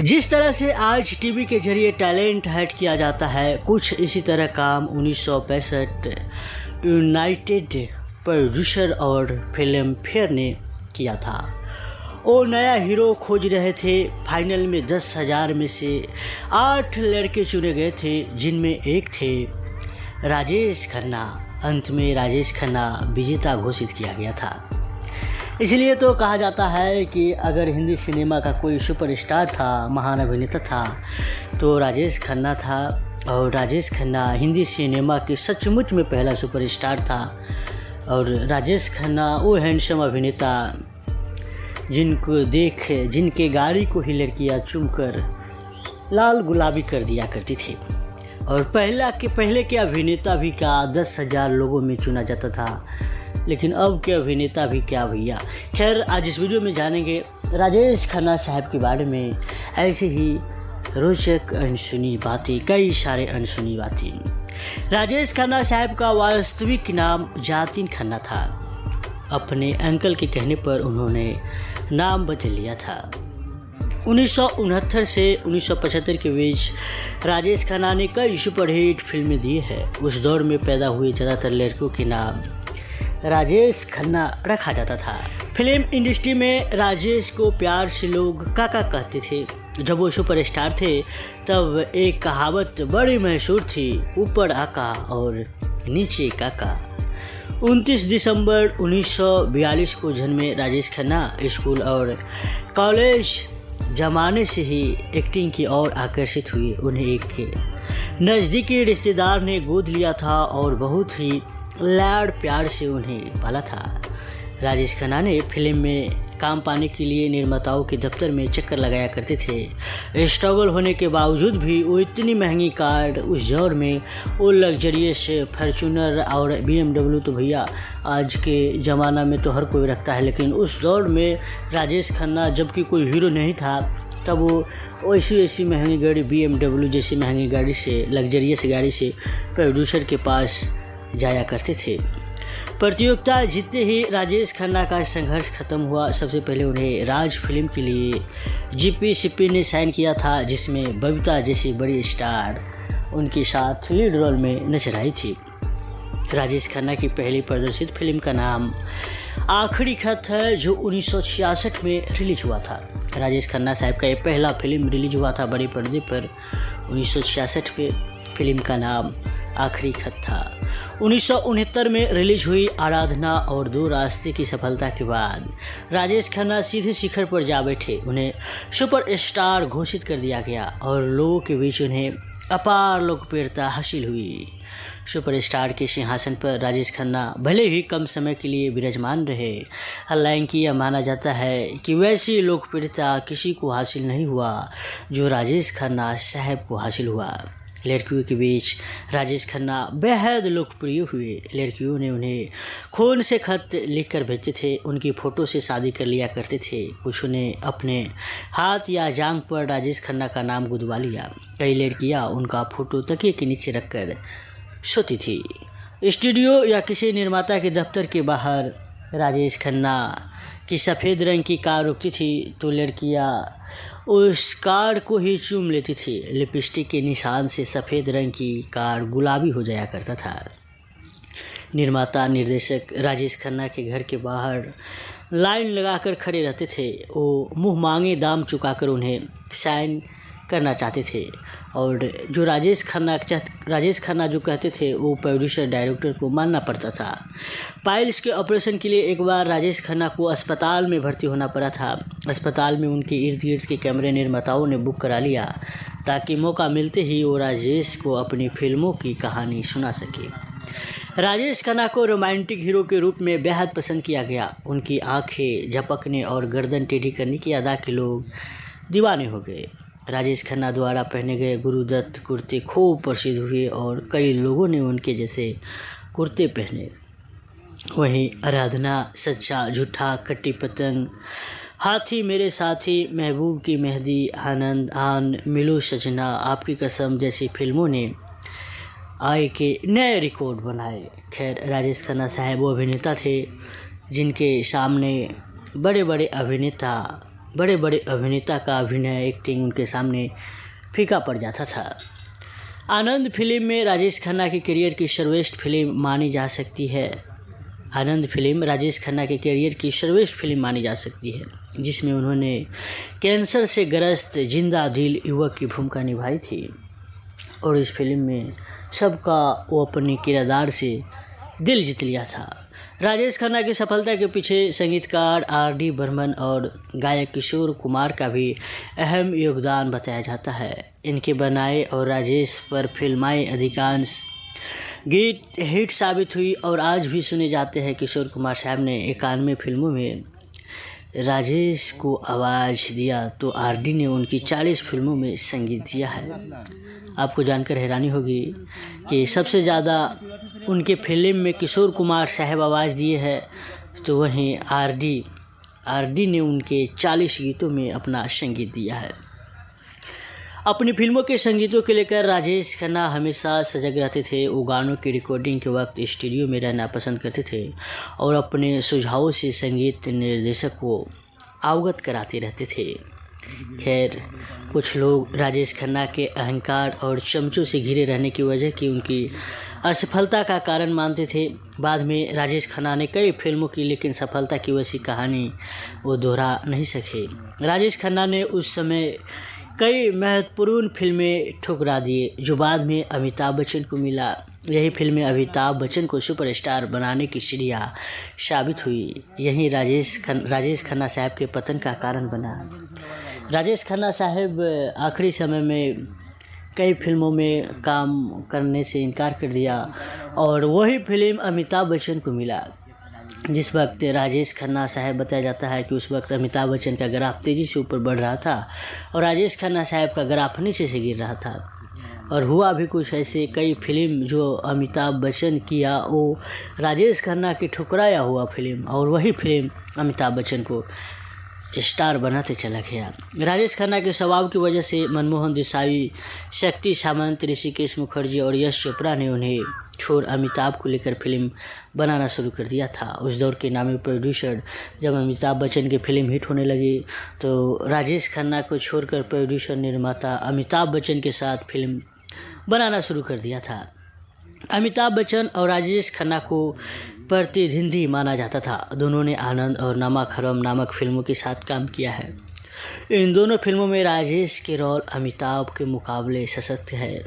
जिस तरह से आज टीवी के जरिए टैलेंट हंट किया जाता है, कुछ इसी तरह काम 1965 यूनाइटेड प्रोड्यूसर और फिल्म फेयर ने किया था। वो नया हीरो खोज रहे थे। फाइनल में 10,000 में से 8 लड़के चुने गए थे, जिनमें एक थे राजेश खन्ना। अंत में राजेश खन्ना विजेता घोषित किया गया था। इसलिए तो कहा जाता है कि अगर हिंदी सिनेमा का कोई सुपरस्टार था, महान अभिनेता था, तो राजेश खन्ना था। और राजेश खन्ना हिंदी सिनेमा के सचमुच में पहला सुपरस्टार था। और राजेश खन्ना वो हैंडसम अभिनेता जिनको देख जिनके गाड़ी को ही लड़कियाँ चूमकर लाल गुलाबी कर दिया करती थी। और पहले के अभिनेता भी क्या 10,000 लोगों में चुना जाता था, लेकिन अब के अभिनेता भी क्या भैया। खैर, आज इस वीडियो में जानेंगे राजेश खन्ना साहब के बारे में। ऐसे ही रोचक अनसुनी बातें, कई सारे अनसुनी बातें। राजेश खन्ना साहब का वास्तविक नाम जातिन खन्ना था। अपने अंकल के कहने पर उन्होंने नाम बदल लिया था। 1969 से 1975 के बीच राजेश खन्ना ने कई सुपरहिट फिल्में दी है। उस दौर में पैदा हुए ज़्यादातर लड़कों के नाम राजेश खन्ना रखा जाता था। फिल्म इंडस्ट्री में राजेश को प्यार से लोग काका कहते थे। जब वो सुपरस्टार थे तब एक कहावत बड़ी मशहूर थी, ऊपर आका और नीचे काका। 29 दिसंबर 1942 को जन्मे राजेश खन्ना स्कूल और कॉलेज जमाने से ही एक्टिंग की ओर आकर्षित हुए। उन्हें एक नज़दीकी रिश्तेदार ने गोद लिया था और बहुत ही लाड़ प्यार से उन्हें पाला था। राजेश खन्ना ने फिल्म में काम पाने के लिए निर्माताओं के दफ्तर में चक्कर लगाया करते थे। स्ट्रगल होने के बावजूद भी वो इतनी महंगी कार, उस दौर में वो लग्जरियस फॉर्च्यूनर और BMW तो भैया आज के ज़माना में तो हर कोई रखता है, लेकिन उस दौर में राजेश खन्ना जबकि कोई हीरो नहीं था, तब वो ऐसी महंगी गाड़ी BMW जैसी महंगी गाड़ी से, लग्जरियस गाड़ी से प्रोड्यूसर के पास जाया करते थे। प्रतियोगिता जीतते ही राजेश खन्ना का संघर्ष खत्म हुआ। सबसे पहले उन्हें राज फिल्म के लिए GP ने साइन किया था, जिसमें बबीता जैसी बड़ी स्टार उनके साथ लीड रोल में नजर आई थी। राजेश खन्ना की पहली प्रदर्शित फिल्म का नाम आखिरी खत है, जो 1966 में रिलीज हुआ था। राजेश खन्ना साहब का ये पहला फिल्म रिलीज हुआ था बड़े पर्दे पर 1966 में। फिल्म का नाम आखिरी खत था। 1969 में रिलीज हुई आराधना और दो रास्ते की सफलता के बाद राजेश खन्ना सीधे शिखर पर जा बैठे। उन्हें सुपरस्टार घोषित कर दिया गया और लोगों के बीच उन्हें अपार लोकप्रियता हासिल हुई। सुपरस्टार के सिंहासन पर राजेश खन्ना भले ही कम समय के लिए विराजमान रहे, हालांकि यह माना जाता है कि वैसी लोकप्रियता किसी को हासिल नहीं हुआ जो राजेश खन्ना साहब को हासिल हुआ। लड़कियों के बीच राजेश खन्ना बेहद लोकप्रिय हुए। लड़कियों ने उन्हें खून से खत लिखकर भेजते थे, उनकी फ़ोटो से शादी कर लिया करते थे। कुछ ने अपने हाथ या जांघ पर राजेश खन्ना का नाम गुदवा लिया। कई लड़कियां उनका फ़ोटो तकिए के नीचे रखकर सोती थी। स्टूडियो या किसी निर्माता के दफ्तर के बाहर राजेश खन्ना की सफ़ेद रंग की कार रुकती थी तो लड़कियां उस कार को ही चूम लेती थी। लिपस्टिक के निशान से सफ़ेद रंग की कार गुलाबी हो जाया करता था। निर्माता निर्देशक राजेश खन्ना के घर के बाहर लाइन लगाकर खड़े रहते थे। वो मुँह मांगे दाम चुकाकर उन्हें साइन करना चाहते थे। और जो राजेश खन्ना जो कहते थे वो प्रोड्यूसर डायरेक्टर को मानना पड़ता था। पाइल्स के ऑपरेशन के लिए एक बार राजेश खन्ना को अस्पताल में भर्ती होना पड़ा था। अस्पताल में उनके इर्द गिर्द के कैमरे निर्माताओं ने बुक करा लिया ताकि मौका मिलते ही वो राजेश को अपनी फिल्मों की कहानी सुना सके। राजेश खन्ना को रोमांटिक हीरो के रूप में बेहद पसंद किया गया। उनकी आंखें झपकने और गर्दन टेढ़ी करने की अदा के लोग दीवाने हो गए। राजेश खन्ना द्वारा पहने गए गुरुदत्त कुर्ते खूब प्रसिद्ध हुए और कई लोगों ने उनके जैसे कुर्ते पहने। वहीं आराधना, सच्चा झूठा, कट्टी पतंग, हाथी मेरे साथी, महबूब की मेहंदी, आनंद आन, मिलो सजना, आपकी कसम जैसी फिल्मों ने आय के नए रिकॉर्ड बनाए। खैर, राजेश खन्ना साहब वो अभिनेता थे जिनके सामने बड़े बड़े अभिनेता बड़े बड़े अभिनेता का अभिनय एक्टिंग उनके सामने फीका पड़ जाता था। आनंद फिल्म में राजेश खन्ना के करियर की सर्वश्रेष्ठ फिल्म मानी जा सकती है। आनंद फिल्म राजेश खन्ना के करियर की सर्वश्रेष्ठ फिल्म मानी जा सकती है, जिसमें उन्होंने कैंसर से ग्रस्त जिंदा दिल युवक की भूमिका निभाई थी और इस फिल्म में सबका वो अपने किरदार से दिल जीत लिया था। राजेश खन्ना की सफलता के पीछे संगीतकार R.D. बर्मन और गायक किशोर कुमार का भी अहम योगदान बताया जाता है। इनके बनाए और राजेश पर फिल्माए अधिकांश गीत हिट साबित हुई और आज भी सुने जाते हैं। किशोर कुमार साहब ने 91 फिल्मों में राजेश को आवाज़ दिया तो R.D. ने उनकी 40 फिल्मों में संगीत दिया है। आपको जानकर हैरानी होगी कि सबसे ज़्यादा उनके फिल्म में किशोर कुमार साहब आवाज़ दिए हैं, तो वहीं R.D. ने उनके 40 गीतों में अपना संगीत दिया है। अपनी फिल्मों के संगीतों के लेकर राजेश खन्ना हमेशा सजग रहते थे। वो गानों की रिकॉर्डिंग के वक्त स्टूडियो में रहना पसंद करते थे और अपने सुझावों से संगीत निर्देशक को अवगत कराते रहते थे। खैर, कुछ लोग राजेश खन्ना के अहंकार और चमचों से घिरे रहने की वजह की उनकी असफलता का कारण मानते थे। बाद में राजेश खन्ना ने कई फिल्मों की, लेकिन सफलता की वैसी कहानी वो दोहरा नहीं सके। राजेश खन्ना ने उस समय कई महत्वपूर्ण फिल्में ठुकरा दिए जो बाद में अमिताभ बच्चन को मिला। यही फिल्में अमिताभ बच्चन को सुपरस्टार बनाने की सीढ़ियाँ साबित हुई। यही राजेश खन्ना साहब के पतन का कारण बना। राजेश खन्ना साहब आखिरी समय में कई फिल्मों में काम करने से इनकार कर दिया और वही फिल्म अमिताभ बच्चन को मिला। जिस वक्त राजेश खन्ना साहब बताया जाता है कि उस वक्त अमिताभ बच्चन का ग्राफ तेज़ी से ऊपर बढ़ रहा था और राजेश खन्ना साहब का ग्राफ नीचे से गिर रहा था। और हुआ भी कुछ ऐसे, कई फिल्म जो अमिताभ बच्चन किया वो राजेश खन्ना की ठुकराया हुआ फिल्म, और वही फिल्म अमिताभ बच्चन को स्टार बनाते चला गया। राजेश खन्ना के स्वभाव की वजह से मनमोहन देसाई, शक्ति सामंत, ऋषिकेश मुखर्जी और यश चोपड़ा ने उन्हें छोड़ अमिताभ को लेकर फिल्म बनाना शुरू कर दिया था। उस दौर के नामी प्रोड्यूसर जब अमिताभ बच्चन की फिल्म हिट होने लगी तो राजेश खन्ना को छोड़कर प्रोड्यूसर निर्माता अमिताभ बच्चन के साथ फिल्म बनाना शुरू कर दिया था। अमिताभ बच्चन और राजेश खन्ना को प्रतिद्वंदी माना जाता था। दोनों ने आनंद और नमक हराम नामक फिल्मों के साथ काम किया है। इन दोनों फिल्मों में राजेश के रोल अमिताभ के मुकाबले सशक्त है।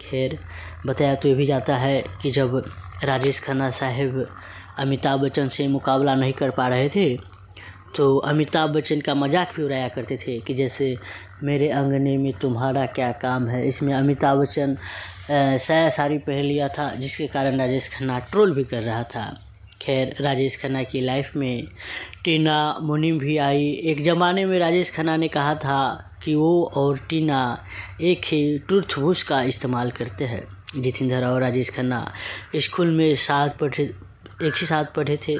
खैर, बताया तो ये भी जाता है कि जब राजेश खन्ना साहब अमिताभ बच्चन से मुकाबला नहीं कर पा रहे थे तो अमिताभ बच्चन का मजाक भी उड़ाया करते थे कि जैसे मेरे अंगने में तुम्हारा क्या काम है। इसमें अमिताभ बच्चन साया साड़ी पहन लिया था, जिसके कारण राजेश खन्ना ट्रोल भी कर रहा था। खैर, राजेश खन्ना की लाइफ में टीना मुनीम भी आई। एक ज़माने में राजेश खन्ना ने कहा था कि वो और टीना एक ही टूथब्रश का इस्तेमाल करते हैं। जितेंद्र और राजेश खन्ना स्कूल में एक ही साथ पढ़े थे।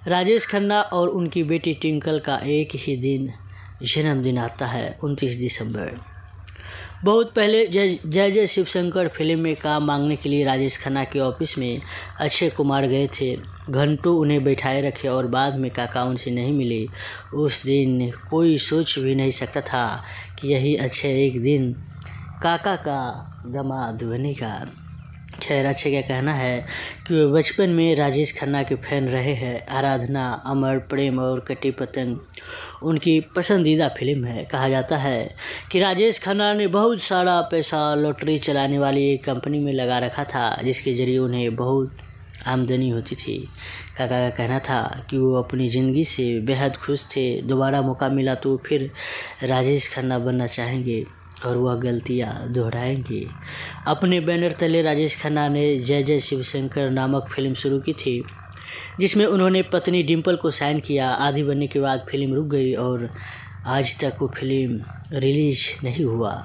राजेश खन्ना और उनकी बेटी ट्विंकल का एक ही दिन जन्मदिन आता है, 29 दिसंबर। बहुत पहले जय जय शिवशंकर फिल्म में काम मांगने के लिए राजेश खन्ना के ऑफिस में अक्षय कुमार गए थे। घंटों उन्हें बैठाए रखे और बाद में काका उनसे नहीं मिले। उस दिन कोई सोच भी नहीं सकता था कि यही अक्षय एक दिन काका का दामाद बनेगा। खैर, अक्षय का कहना है कि वे बचपन में राजेश खन्ना के फैन रहे हैं। आराधना, अमर प्रेम और कटी पतंग उनकी पसंदीदा फिल्म है। कहा जाता है कि राजेश खन्ना ने बहुत सारा पैसा लॉटरी चलाने वाली एक कंपनी में लगा रखा था, जिसके ज़रिए उन्हें बहुत आमदनी होती थी। काका का कहना था कि वो अपनी ज़िंदगी से बेहद खुश थे। दोबारा मौका मिला तो फिर राजेश खन्ना बनना चाहेंगे और वह गलतियाँ दोहराएंगे। अपने बैनर तले राजेश खन्ना ने जय जय शिवशंकर नामक फिल्म शुरू की थी, जिसमें उन्होंने पत्नी डिम्पल को साइन किया। आधी बनने के बाद फिल्म रुक गई और आज तक वो फिल्म रिलीज नहीं हुआ,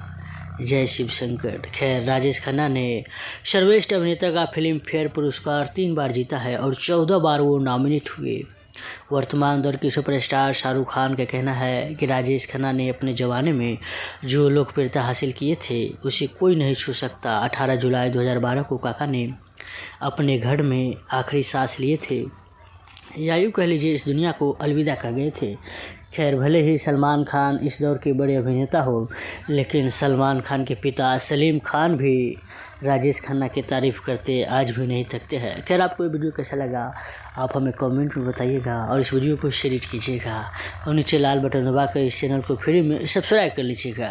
जय शिवशंकर। खैर, राजेश खन्ना ने सर्वश्रेष्ठ अभिनेता का फिल्म फेयर पुरस्कार 3 बार जीता है और 14 बार वो नॉमिनेट हुए। वर्तमान दौर के सुपरस्टार शाहरुख खान का कहना है कि राजेश खन्ना ने अपने ज़माने में जो लोकप्रियता हासिल किए थे उसे कोई नहीं छू सकता। 18 जुलाई 2012 को काका ने अपने घर में आखिरी सांस लिए थे, या यूँ कह लीजिए इस दुनिया को अलविदा कर गए थे। खैर, भले ही सलमान खान इस दौर के बड़े अभिनेता हो, लेकिन सलमान खान के पिता सलीम खान भी राजेश खन्ना की तारीफ़ करते आज भी नहीं थकते हैं। खैर, आपको ये वीडियो कैसा लगा आप हमें कमेंट में बताइएगा और इस वीडियो को शेयर कीजिएगा और नीचे लाल बटन दबाकर इस चैनल को फ्री में सब्सक्राइब कर लीजिएगा।